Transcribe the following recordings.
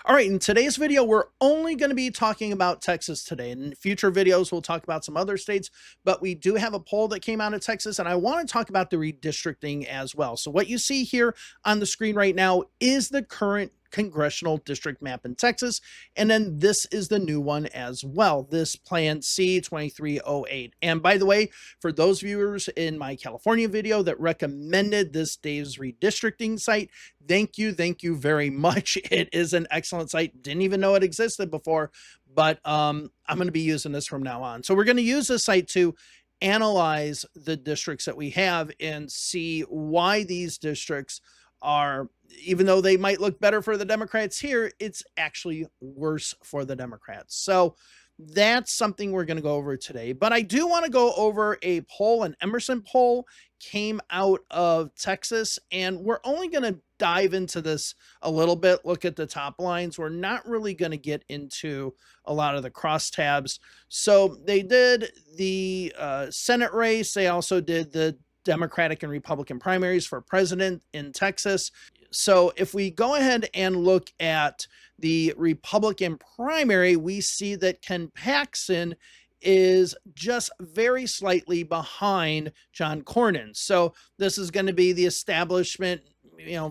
All right, in today's video, we're only going to be talking about Texas today. In future videos, we'll talk about some other states, but we do have a poll that came out of Texas, and I want to talk about the redistricting as well. So what you see here on the screen right now is the current congressional district map in Texas, and then this is the new one as well, this Plan C 2308. And by the way, for those viewers in my California video that recommended this Dave's redistricting site, thank you very much. It is an excellent site. Didn't even know it existed before, but I'm going to be using this from now on. So we're going to use this site to analyze the districts that we have and see why these districts are, even though they might look better for the Democrats here, it's actually worse for the Democrats. So that's something we're going to go over today. But I do want to go over a poll, an Emerson poll came out of Texas, and we're only going to dive into this a little bit, look at the top lines. We're not really going to get into a lot of the crosstabs. So they did the Senate race. They also did the Democratic and Republican primaries for president in Texas. So if we go ahead and look at the Republican primary, we see that Ken Paxton is just very slightly behind John Cornyn. So this is going to be the establishment,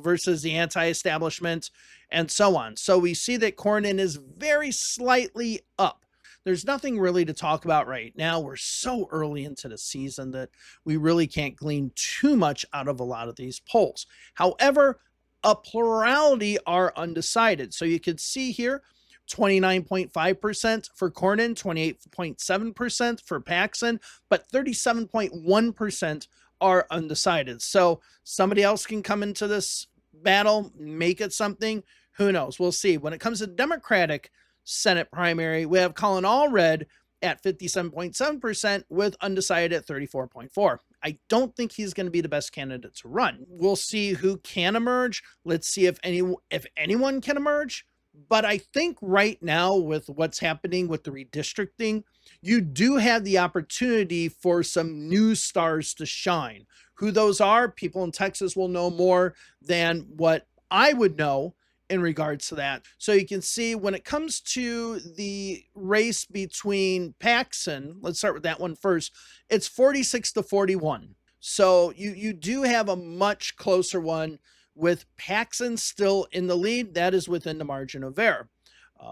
versus the anti-establishment and so on. So we see that Cornyn is very slightly up. There's nothing really to talk about right now. We're so early into the season that we really can't glean too much out of a lot of these polls. However, a plurality are undecided. So you can see here, 29.5% for Cornyn, 28.7% for Paxton, but 37.1% are undecided. So somebody else can come into this battle, make it something. Who knows? We'll see. When it comes to Democratic Senate primary, we have Colin Allred at 57.7% with undecided at 34.4%. I don't think he's going to be the best candidate to run. We'll see who can emerge. Let's see if anyone can emerge. But I think right now, with what's happening with the redistricting, you do have the opportunity for some new stars to shine. Who those are, people in Texas will know more than what I would know in regards to that. So you can see when it comes to the race between Paxton, let's start with that one first, it's 46-41. So you do have a much closer one with Paxton still in the lead. That is within the margin of error.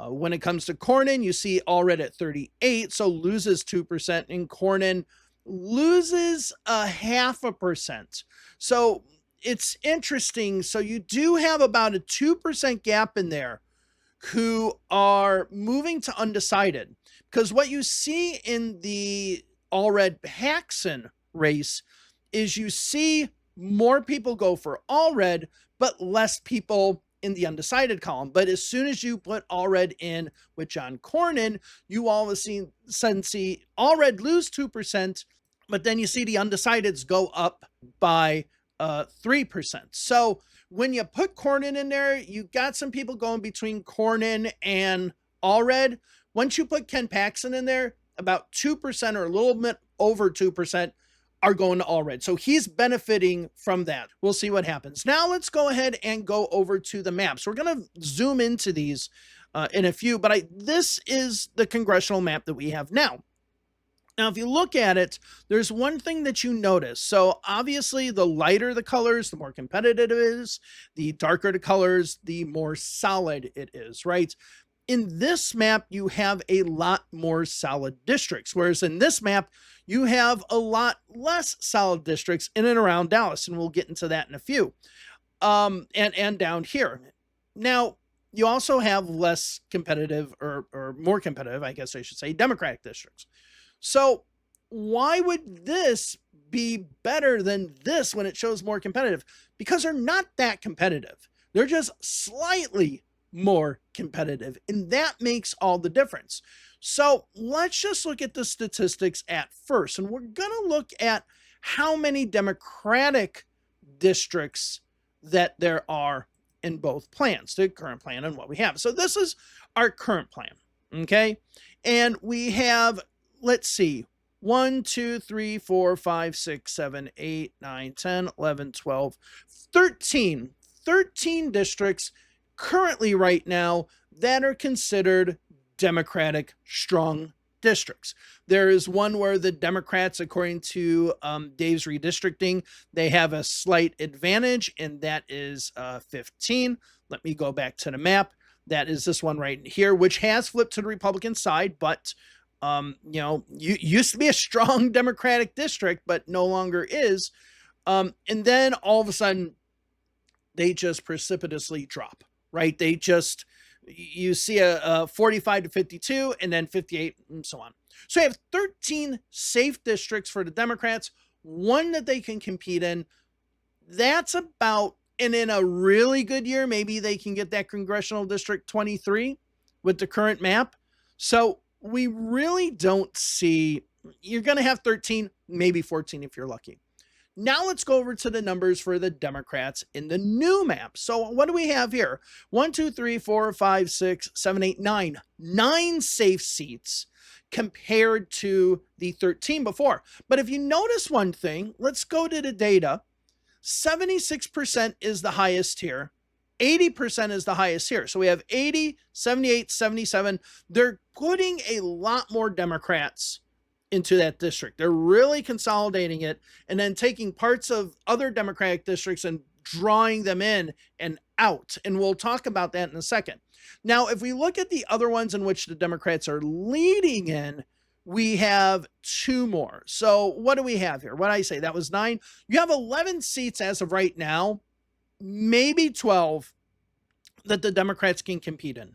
When it comes to Cornyn, you see Allred at 38, so loses 2%, and Cornyn loses 0.5%. So it's interesting. So you do have about a 2% gap in there who are moving to undecided, because what you see in the Allred Paxton race is you see more people go for Allred, but less people in the undecided column. But as soon as you put Allred in with John Cornyn, you all of a sudden see Allred lose 2%, but then you see the undecideds go up by 3%. So when you put Cornyn in there, you got some people going between Cornyn and Allred. Once you put Ken Paxton in there, about 2% or a little bit over 2% are going to Allred. So he's benefiting from that. We'll see what happens. Now let's go ahead and go over to the maps. We're going to zoom into these in a few, but this is the congressional map that we have now. Now, if you look at it, there's one thing that you notice. So obviously, the lighter the colors, the more competitive it is. The darker the colors, the more solid it is, right? In this map, you have a lot more solid districts, whereas in this map, you have a lot less solid districts in and around Dallas, and we'll get into that in a few. And down here. Now, you also have less competitive, or more competitive, I guess I should say, Democratic districts. So why would this be better than this when it shows more competitive? Because they're not that competitive. They're just slightly more competitive, and that makes all the difference. So let's just look at the statistics at first, and we're going to look at how many Democratic districts that there are in both plans, the current plan and what we have. So this is our current plan, okay? And we have, let's see, 1, 2, 3, 4, 5, 6, 7, 8, 9, 10, 11, 12, 13 districts currently right now that are considered Democratic strong districts. There is one where the Democrats, according to Dave's redistricting, they have a slight advantage, and that is 15. Let me go back to the map. That is this one right here, which has flipped to the Republican side, but you used to be a strong Democratic district, but no longer is. And then all of a sudden, they just precipitously drop, right? They just, you see a 45 to 52 and then 58 and so on. So you have 13 safe districts for the Democrats, one that they can compete in. That's about, and in a really good year, maybe they can get that congressional district 23 with the current map. So we really don't see, you're going to have 13, maybe 14 if you're lucky. Now let's go over to the numbers for the Democrats in the new map. So what do we have here? 1, 2, 3, 4, 5, 6, 7, 8, 9. 9 safe seats compared to the 13 before. But if you notice one thing, let's go to the data. 76% is the highest here. 80% is the highest here. So we have 80, 78, 77. They're putting a lot more Democrats into that district. They're really consolidating it and then taking parts of other Democratic districts and drawing them in and out. And we'll talk about that in a second. Now, if we look at the other ones in which the Democrats are leading in, we have 2 more. So what do we have here? What did I say? That was 9. You have 11 seats as of right now, maybe 12 that the Democrats can compete in.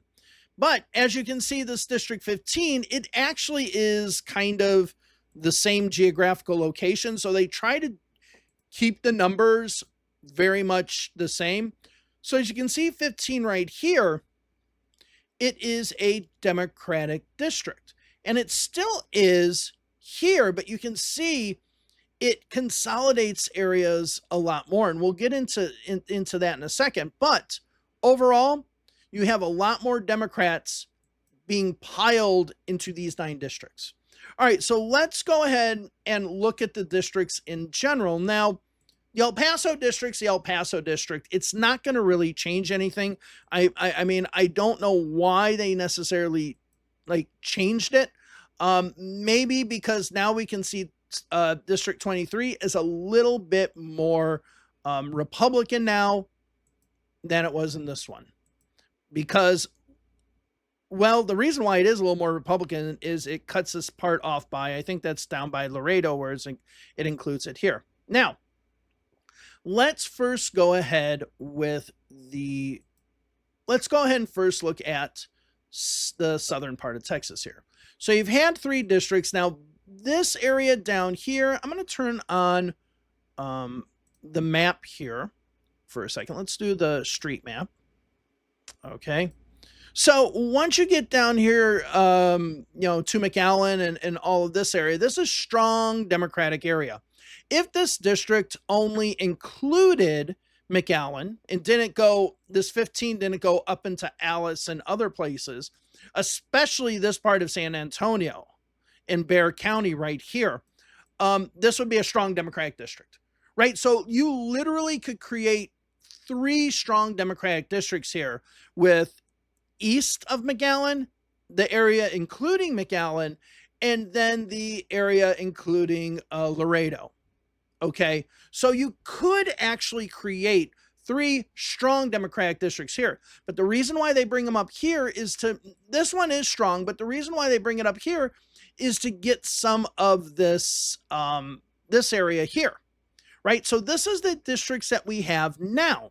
But as you can see, this District 15, it actually is kind of the same geographical location. So they try to keep the numbers very much the same. So as you can see, 15 right here, it is a Democratic district. And it still is here, but you can see it consolidates areas a lot more. And we'll get into that in a second. But overall, you have a lot more Democrats being piled into these 9 districts. All right, so let's go ahead and look at the districts in general. Now, the El Paso district's the El Paso district. It's not going to really change anything. I mean, I don't know why they necessarily changed it. Maybe because now we can see District 23 is a little bit more Republican now than it was in this one. Because, well, the reason why it is a little more Republican is it cuts this part off by, I think that's down by Laredo, whereas it includes it here. Now, let's first go ahead with let's go ahead and first look at the southern part of Texas here. So you've had 3 districts. Now, this area down here, I'm going to turn on the map here for a second. Let's do the street map. Okay. So once you get down here, to McAllen and all of this area, this is a strong Democratic area. If this district only included McAllen and this 15 didn't go up into Alice and other places, especially this part of San Antonio in Bexar County right here, this would be a strong Democratic district, right? So you literally could create 3 strong Democratic districts here with east of McAllen, the area including McAllen, and then the area including Laredo. Okay, so you could actually create 3 strong Democratic districts here. But the reason why they bring them up here is this one is strong, but the reason why they bring it up here is to get some of this, this area here, right? So this is the districts that we have now.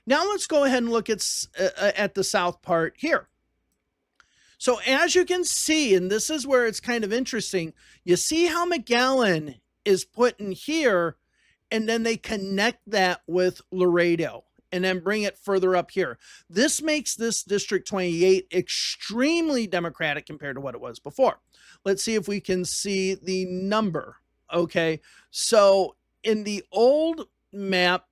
Now let's go ahead and look at the south part here. So as you can see, and this is where it's kind of interesting, you see how McAllen is put in here, and then they connect that with Laredo and then bring it further up here. This makes this District 28 extremely Democratic compared to what it was before. Let's see if we can see the number. Okay, so in the old map,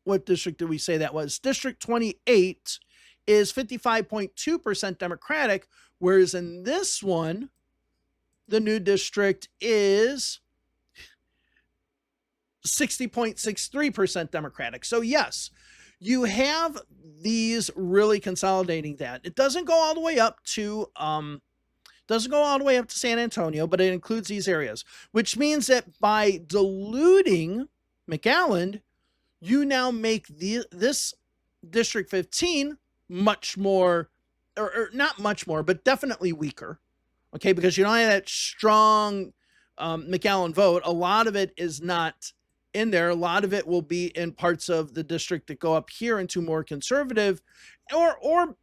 what district did we say that was? District 28 is 55.2% Democratic, whereas in this one, the new district is 60.63% Democratic. So yes, you have these really consolidating that. It doesn't go all the way up to San Antonio, but it includes these areas, which means that by diluting McAllen, you now make this District 15 much more, or not much more, but definitely weaker. Okay, because you don't have that strong McAllen vote. A lot of it is not in there. A lot of it will be in parts of the district that go up here into more conservative or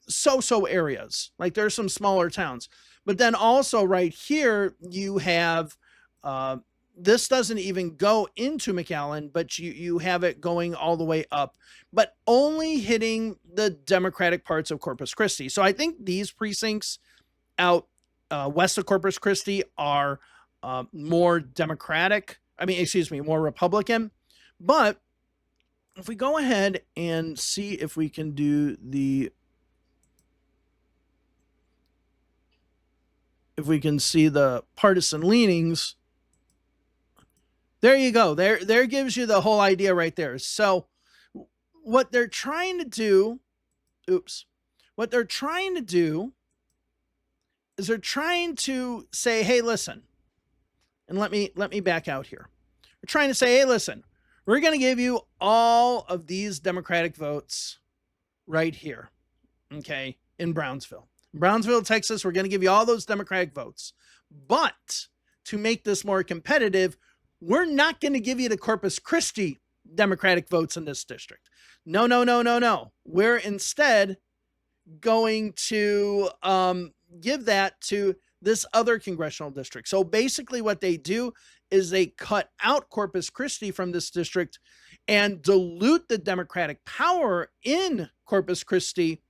so areas. Like there's some smaller towns. But then also right here, you have this doesn't even go into McAllen, but you have it going all the way up, but only hitting the Democratic parts of Corpus Christi. So I think these precincts out west of Corpus Christi are more Democratic. More Republican. But if we go ahead and see if we can do if we can see the partisan leanings, there you go. There gives you the whole idea right there. So what they're trying to do, what they're trying to do is they're trying to say, hey, listen, and let me back out here. We're trying to say, hey, listen, we're going to give you all of these Democratic votes right here, okay, in Brownsville. Brownsville, Texas, we're going to give you all those Democratic votes. But to make this more competitive, we're not going to give you the Corpus Christi Democratic votes in this district. No. We're instead going to give that to this other congressional district. So basically what they do is they cut out Corpus Christi from this district and dilute the Democratic power in Corpus Christi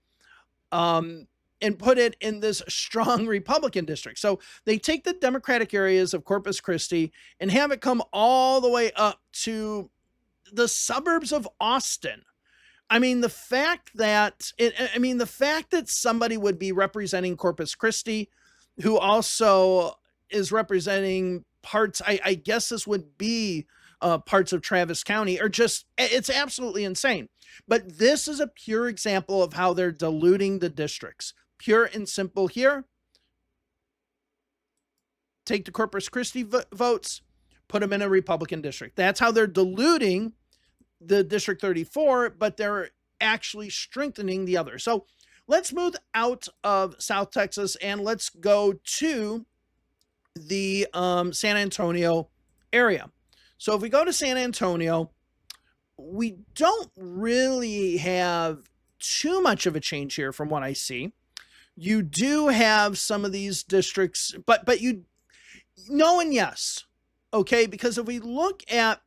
and put it in this strong Republican district. So they take the Democratic areas of Corpus Christi and have it come all the way up to the suburbs of Austin. The fact that somebody would be representing Corpus Christi, who also is representing parts, I guess this would be parts of Travis County, or just, it's absolutely insane. But this is a pure example of how they're diluting the districts. Pure and simple here. Take the Corpus Christi votes, put them in a Republican district. That's how they're diluting the District 34, but they're actually strengthening the other. So let's move out of South Texas and let's go to the San Antonio area. So if we go to San Antonio, we don't really have too much of a change here from what I see. You do have some of these districts, but you no and yes, okay? Because if we look at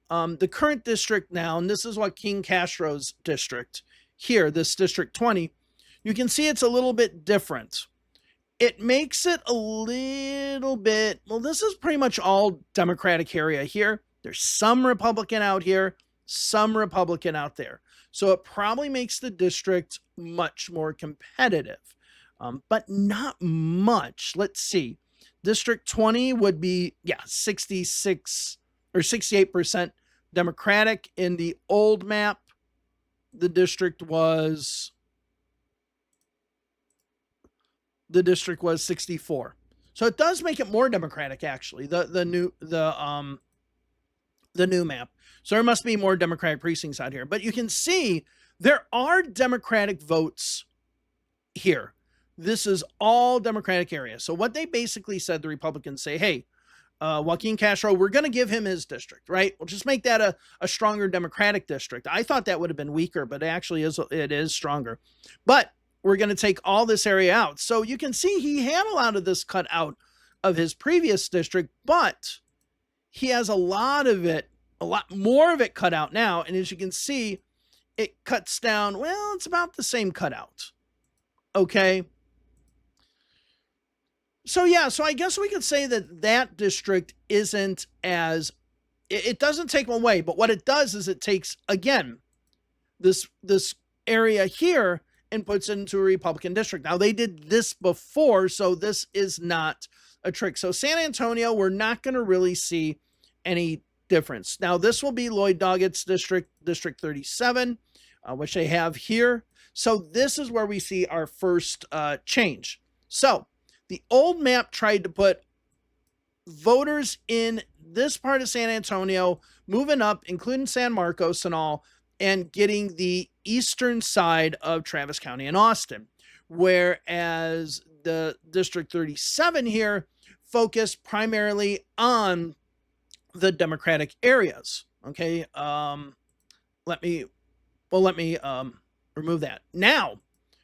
the current district now, and this is Joaquin Castro's district here, this District 20, you can see it's a little bit different. It makes it a little bit, well, this is pretty much all Democratic area here. There's some Republican out here, some Republican out there. So it probably makes the district much more competitive, but not much. Let's see. District 20 would be, 66 or 68% Democratic. In the old map, the district was 64. So it does make it more Democratic, actually, the new map. So there must be more Democratic precincts out here. But you can see there are Democratic votes here. This is all Democratic area. So what they basically said, the Republicans say, hey, Joaquin Castro, we're going to give him his district, right? We'll just make that a stronger Democratic district. I thought that would have been weaker, but it is stronger. But we're going to take all this area out. So you can see he had a lot of this cut out of his previous district, but he has a lot more of it cut out now. And as you can see, it cuts down, well, it's about the same cutout. Okay. So I guess we could say that district isn't as, it doesn't take them away, but what it does is it takes, again, this area here and puts it into a Republican district. Now, they did this before, so this is not a trick. So San Antonio, we're not going to really see any difference. Now, this will be Lloyd Doggett's district, District 37. which they have here. So this is where we see our first change. So the old map tried to put voters in this part of San Antonio, moving up, including San Marcos and all, and getting the eastern side of Travis County and Austin. Whereas the District 37 here focused primarily on the Democratic areas. Okay. Let me remove that. Now,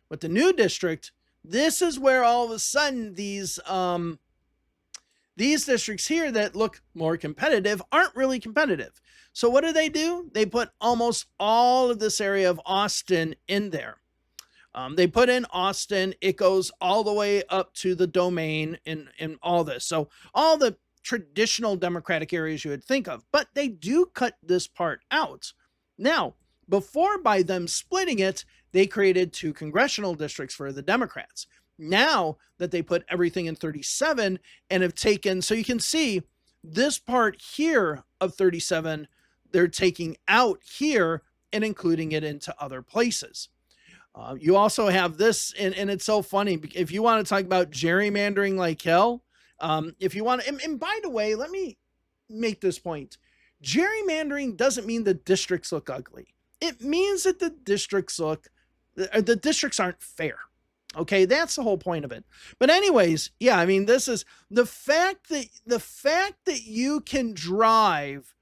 with the new district, this is where all of a sudden these districts here that look more competitive aren't really competitive. So what do? They put almost all of this area of Austin in there. They put in Austin. It goes all the way up to the Domain and all this. So all the traditional Democratic areas you would think of, but they do cut this part out. Now, before, by them splitting it, they created 2 congressional districts for the Democrats. Now that they put everything in 37 and have taken, so you can see this part here of 37, they're taking out here and including it into other places. You also have this, and it's so funny. If you want to talk about gerrymandering like hell, if you want to, and by the way, let me make this point. Gerrymandering doesn't mean the districts look ugly. It means that the districts aren't fair. Okay, that's the whole point of it. But anyways, yeah, I mean, this is the fact that you can drive,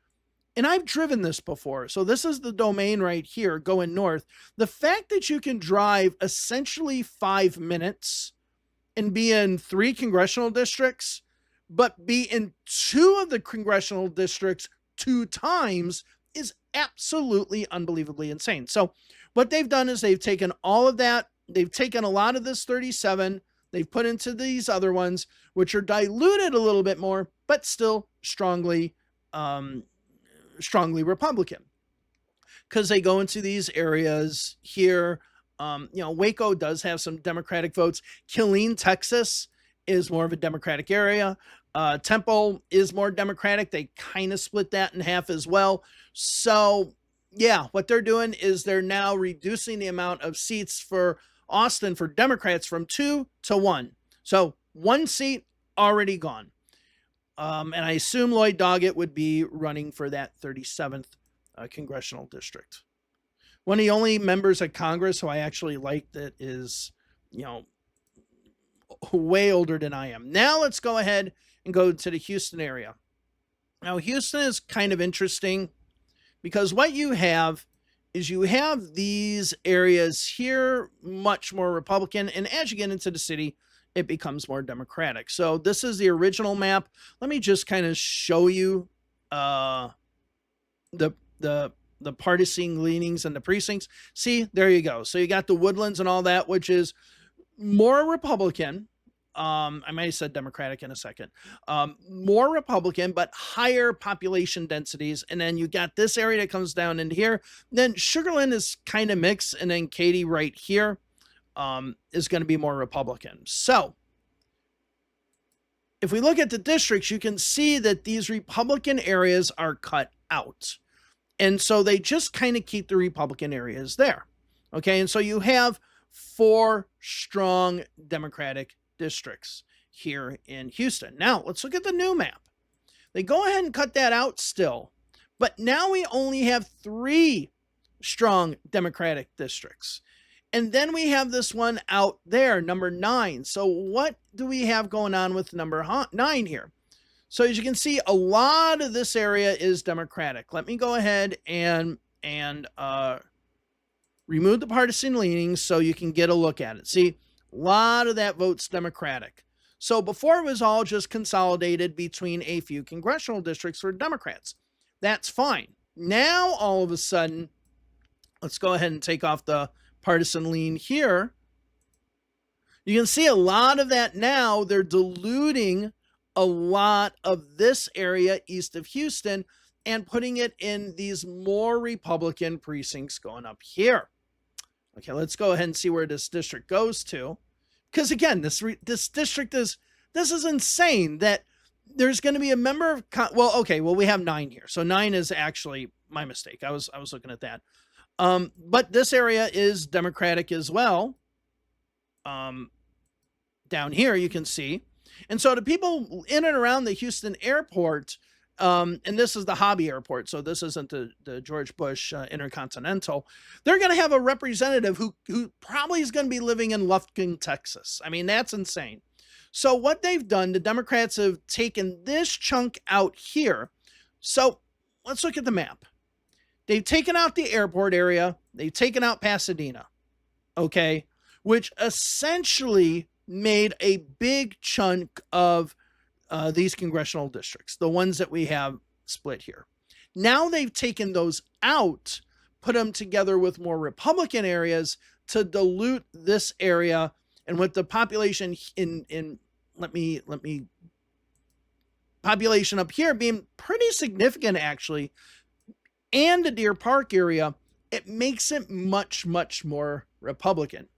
and I've driven this before. So this is the Domain right here going north. The fact that you can drive essentially 5 minutes and be in 3 congressional districts, but be in 2 of the congressional districts 2 times is absolutely unbelievably insane. So what they've done is they've taken all of that. They've taken a lot of this 37. They've put into these other ones, which are diluted a little bit more, but still strongly Republican, because they go into these areas here. Waco does have some Democratic votes. Killeen, Texas is more of a Democratic area. Temple is more Democratic. They kind of split that in half as well. So yeah, what they're doing is they're now reducing the amount of seats for Austin for Democrats from 2 to 1. So 1 seat already gone. And I assume Lloyd Doggett would be running for that 37th congressional district. One of the only members of Congress who I actually like that is, way older than I am. Now let's go ahead and go to the Houston area. Now, Houston is kind of interesting because what you have is you have these areas here much more Republican, and as you get into the city, it becomes more Democratic. So this is the original map. Let me just kind of show you the partisan leanings and the precincts. See, there you go. So you got the Woodlands and all that, which is more Republican. I might have said Democratic in a second. More Republican, but higher population densities. And then you got this area that comes down into here. Then Sugarland is kind of mixed. And then Katy right here is going to be more Republican. So if we look at the districts, you can see that these Republican areas are cut out. And so they just kind of keep the Republican areas there. Okay. And so you have 4 strong Democratic districts here in Houston. Now let's look at the new map. They go ahead and cut that out still, but now we only have 3 strong Democratic districts. And then we have this one out there, number 9. So what do we have going on with number 9 here? So as you can see, a lot of this area is Democratic. Let me go ahead and remove the partisan leanings so you can get a look at it. See, a lot of that vote's Democratic. So before it was all just consolidated between a few congressional districts for Democrats. That's fine. Now, all of a sudden, let's go ahead and take off the partisan lean here. You can see a lot of that now. They're diluting a lot of this area east of Houston and putting it in these more Republican precincts going up here. Okay, let's go ahead and see where this district goes to. Because again, this district is insane that there's going to be a member of, we have 9 here. So 9 is actually my mistake. I was looking at that. But this area is Democratic as well. Down here, you can see. And so the people in and around the Houston airport, and this is the Hobby Airport, so this isn't the George Bush Intercontinental, they're going to have a representative who probably is going to be living in Lufkin, Texas. I mean, that's insane. So what they've done, the Democrats have taken this chunk out here. So let's look at the map. They've taken out the airport area. They've taken out Pasadena, okay, which essentially made a big chunk of these congressional districts, the ones that we have split here. Now they've taken those out, put them together with more Republican areas to dilute this area. And with the population population up here being pretty significant, actually, and the Deer Park area, it makes it much, much more Republican.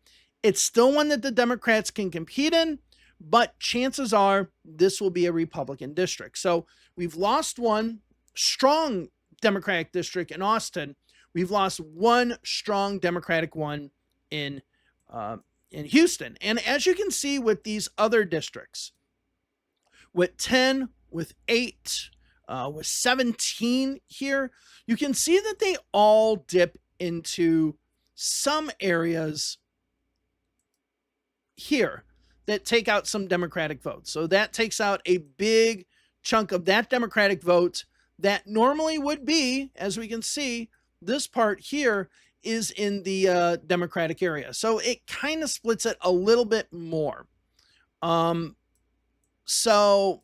It's still one that the Democrats can compete in, but chances are this will be a Republican district. So we've lost one strong Democratic district in Austin. We've lost one strong Democratic one in Houston. And as you can see with these other districts, with 10, with 8, with 17 here, you can see that they all dip into some areas here that take out some Democratic votes. So that takes out a big chunk of that Democratic vote that normally would be, as we can see, this part here is in the Democratic area. So it kind of splits it a little bit more. So,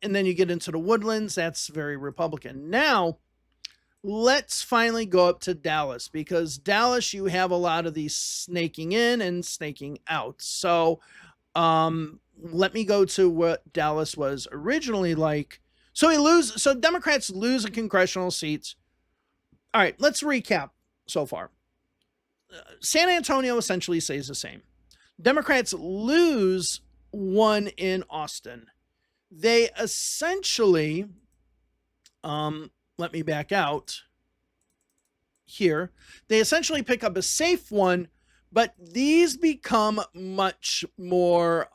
and then you get into the Woodlands, that's very Republican. Now, let's finally go up to Dallas, because Dallas, you have a lot of these snaking in and snaking out. So let me go to what Dallas was originally like. So Democrats lose a congressional seat. All right, let's recap so far. San Antonio essentially stays the same. Democrats lose one in Austin. They essentially, let me back out here. They essentially pick up a safe one, but these become much more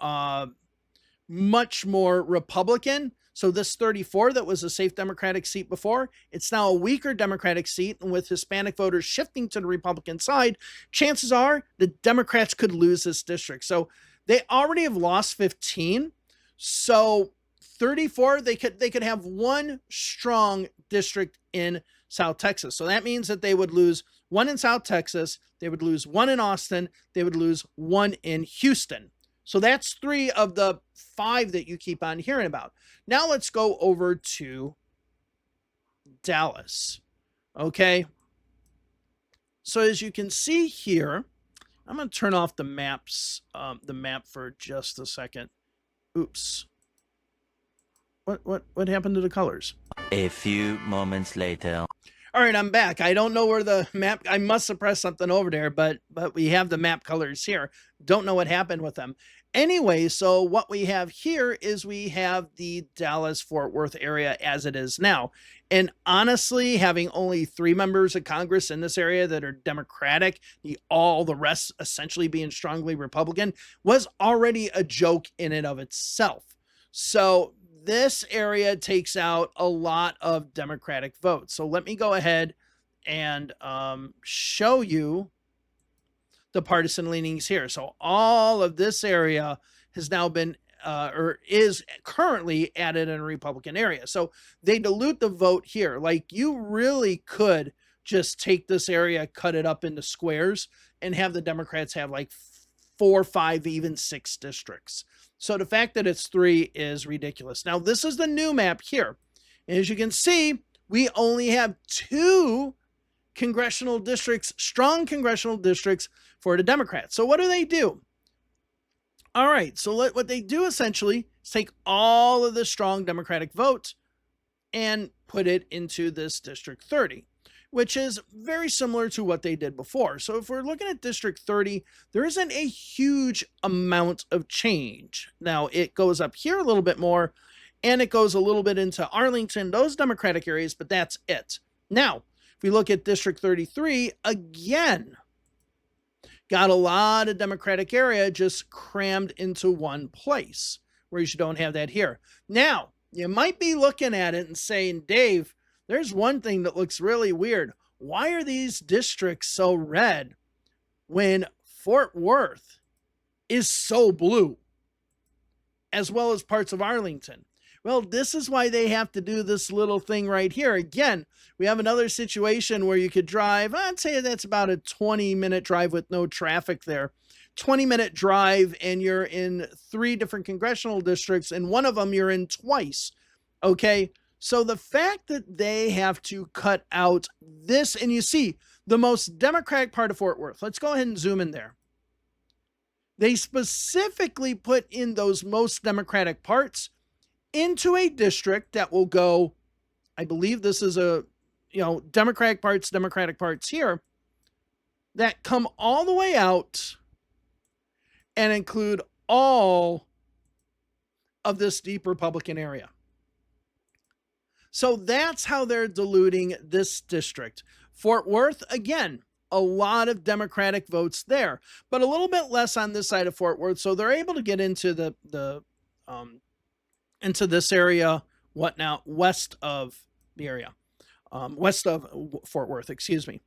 Republican. So this 34 that was a safe Democratic seat before, it's now a weaker Democratic seat. And with Hispanic voters shifting to the Republican side, chances are the Democrats could lose this district. So they already have lost 15. So 34, they could have one strong district in South Texas. So that means that they would lose one in South Texas, they would lose one in Austin, they would lose one in Houston. So that's 3 of the 5 that you keep on hearing about. Now let's go over to Dallas. Okay. So as you can see here, I'm going to turn off the maps, the map for just a second. Oops. What happened to the colors? A few moments later. All right, I'm back. I don't know where the map, I must have pressed something over there, but we have the map colors here. Don't know what happened with them. Anyway, so what we have here is we have the Dallas-Fort Worth area as it is now. And honestly, having only 3 members of Congress in this area that are Democratic, all the rest essentially being strongly Republican, was already a joke in and of itself. So this area takes out a lot of Democratic votes. So let me go ahead and show you the partisan leanings here. So all of this area has now been or is currently added in a Republican area. So they dilute the vote here. Like, you really could just take this area, cut it up into squares, and have the Democrats have like 4, 5, even 6 districts. So the fact that it's 3 is ridiculous. Now, this is the new map here. As you can see, we only have 2 congressional districts, strong congressional districts for the Democrats. So what do? All right, so what they do essentially is take all of the strong Democratic votes and put it into this District 30, which is very similar to what they did before. So if we're looking at District 30, there isn't a huge amount of change. Now, it goes up here a little bit more, and it goes a little bit into Arlington, those Democratic areas, but that's it. Now, If we look at District 33, again, got a lot of Democratic area just crammed into one place, whereas you don't have that here. Now, you might be looking at it and saying, Dave, there's one thing that looks really weird. Why are these districts so red when Fort Worth is so blue, as well as parts of Arlington? Well, this is why they have to do this little thing right here. Again, we have another situation where you could drive, I'd say that's about a 20-minute drive with no traffic there. 20-minute drive, and you're in 3 different congressional districts, and one of them you're in twice. Okay, so the fact that they have to cut out this, and you see the most Democratic part of Fort Worth. Let's go ahead and zoom in there. They specifically put in those most Democratic parts into a district that will go, I believe this is a, Democratic parts here that come all the way out and include all of this deep Republican area. So that's how they're diluting this district. Fort Worth, again, a lot of Democratic votes there, but a little bit less on this side of Fort Worth. So they're able to get into into this area, west of the area, west of Fort Worth, excuse me.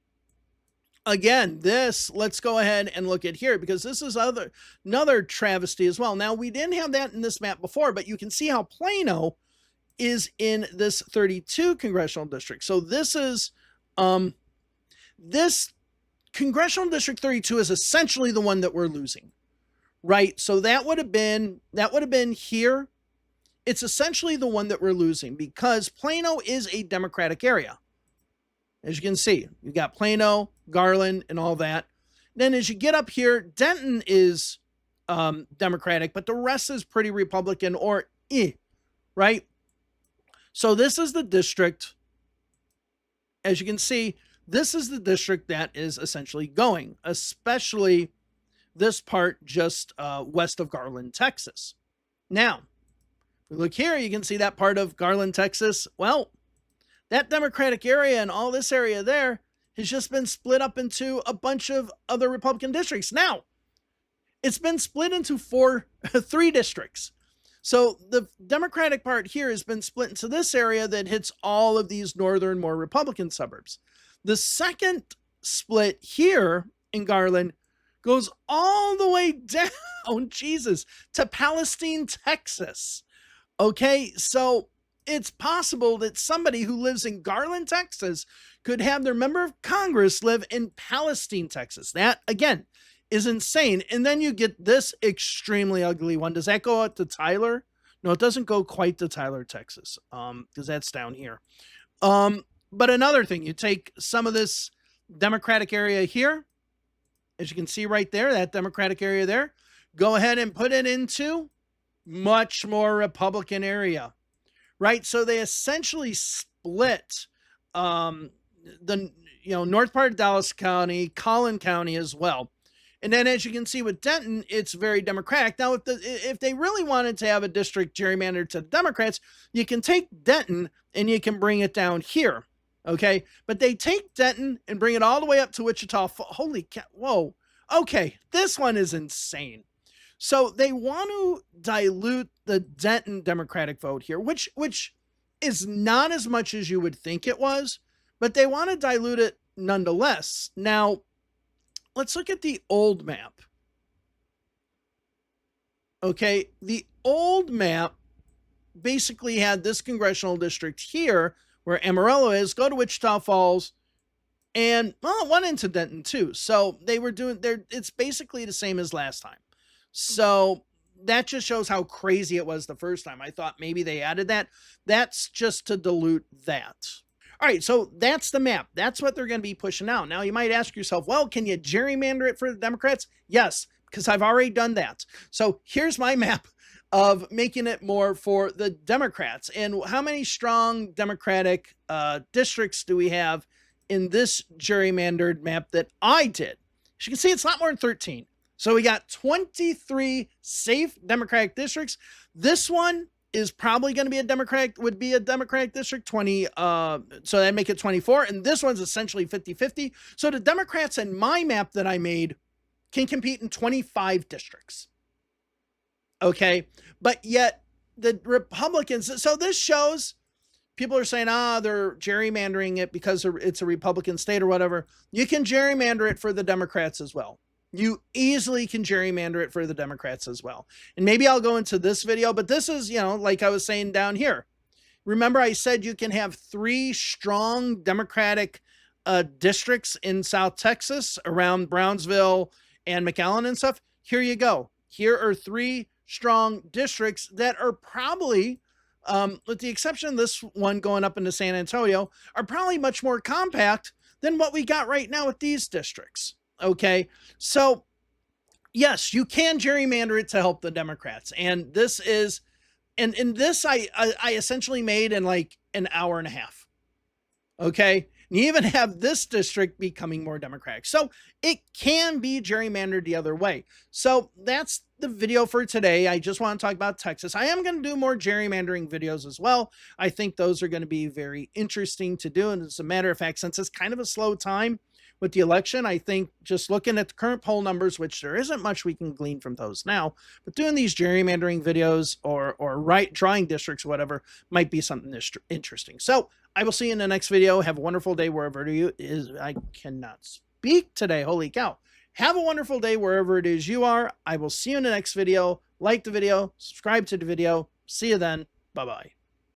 Again, let's go ahead and look at here, because this is another travesty as well. Now, we didn't have that in this map before, but you can see how Plano is in this 32 congressional district. So this is, this congressional district 32 is essentially the one that we're losing, right? So that would have been here. It's essentially the one that we're losing because Plano is a Democratic area. As you can see, you got Plano, Garland, and all that. Then as you get up here, Denton is Democratic, but the rest is pretty Republican or right? So this is the district. As you can see, this is the district that is essentially going, especially this part just west of Garland, Texas. Now, if we look here, you can see that part of Garland, Texas. Well, that Democratic area and all this area there has just been split up into a bunch of other Republican districts. Now, it's been split into 3 districts. So the Democratic part here has been split into this area that hits all of these northern, more Republican suburbs. The second split here in Garland goes all the way down, Jesus, to Palestine, Texas. Okay, so it's possible that somebody who lives in Garland, Texas could have their member of Congress live in Palestine, Texas. That, again, is insane. And then you get this extremely ugly one. Does that go out to Tyler? No, it doesn't go quite to Tyler, Texas, because that's down here. But another thing, you take some of this Democratic area here, as you can see right there, that Democratic area there, go ahead and put it into much more Republican area, right? So they essentially split the north part of Dallas County, Collin County as well. And then as you can see with Denton, it's very Democratic. Now, if they really wanted to have a district gerrymandered to the Democrats, you can take Denton and you can bring it down here. Okay. But they take Denton and bring it all the way up to Wichita. Holy cow. Whoa. Okay. This one is insane. So they want to dilute the Denton Democratic vote here, which is not as much as you would think it was, but they want to dilute it nonetheless. Now, let's look at the old map. Okay, the old map basically had this congressional district here where Amarillo is, go to Wichita Falls, and, well, one into Denton too. So they were doing, it's basically the same as last time. So that just shows how crazy it was the first time. I thought maybe they added that. That's just to dilute that. All right, so that's the map. That's what they're going to be pushing out. Now, you might ask yourself, well, can you gerrymander it for the Democrats? Yes, because I've already done that. So here's my map of making it more for the Democrats. And how many strong Democratic districts do we have in this gerrymandered map that I did? As you can see, it's not more than 13. So we got 23 safe Democratic districts. This one is probably going to be a Democratic, would be a Democratic district, 20, so that make it 24. And this one's essentially 50-50. So the Democrats in my map that I made can compete in 25 districts. Okay. But yet the Republicans, so this shows people are saying, they're gerrymandering it because it's a Republican state or whatever. You can gerrymander it for the Democrats as well. You easily can gerrymander it for the Democrats as well. And maybe I'll go into this video, but this is, like I was saying down here. Remember I said you can have 3 strong Democratic districts in South Texas around Brownsville and McAllen and stuff. Here you go. Here are 3 strong districts that are probably, with the exception of this one going up into San Antonio, are probably much more compact than what we got right now with these districts. Okay. So yes, you can gerrymander it to help the Democrats. And this is, and in this, I essentially made in like an hour and a half. Okay. And you even have this district becoming more Democratic. So it can be gerrymandered the other way. So that's the video for today. I just want to talk about Texas. I am going to do more gerrymandering videos as well. I think those are going to be very interesting to do. And as a matter of fact, since it's kind of a slow time with the election, I think just looking at the current poll numbers, which there isn't much we can glean from those now, but doing these gerrymandering videos or drawing districts, whatever, might be something interesting. So I will see you in the next video. Have a wonderful day wherever it is. I cannot speak today. Holy cow. Have a wonderful day wherever it is you are. I will see you in the next video. Like the video, subscribe to the video. See you then. Bye-bye.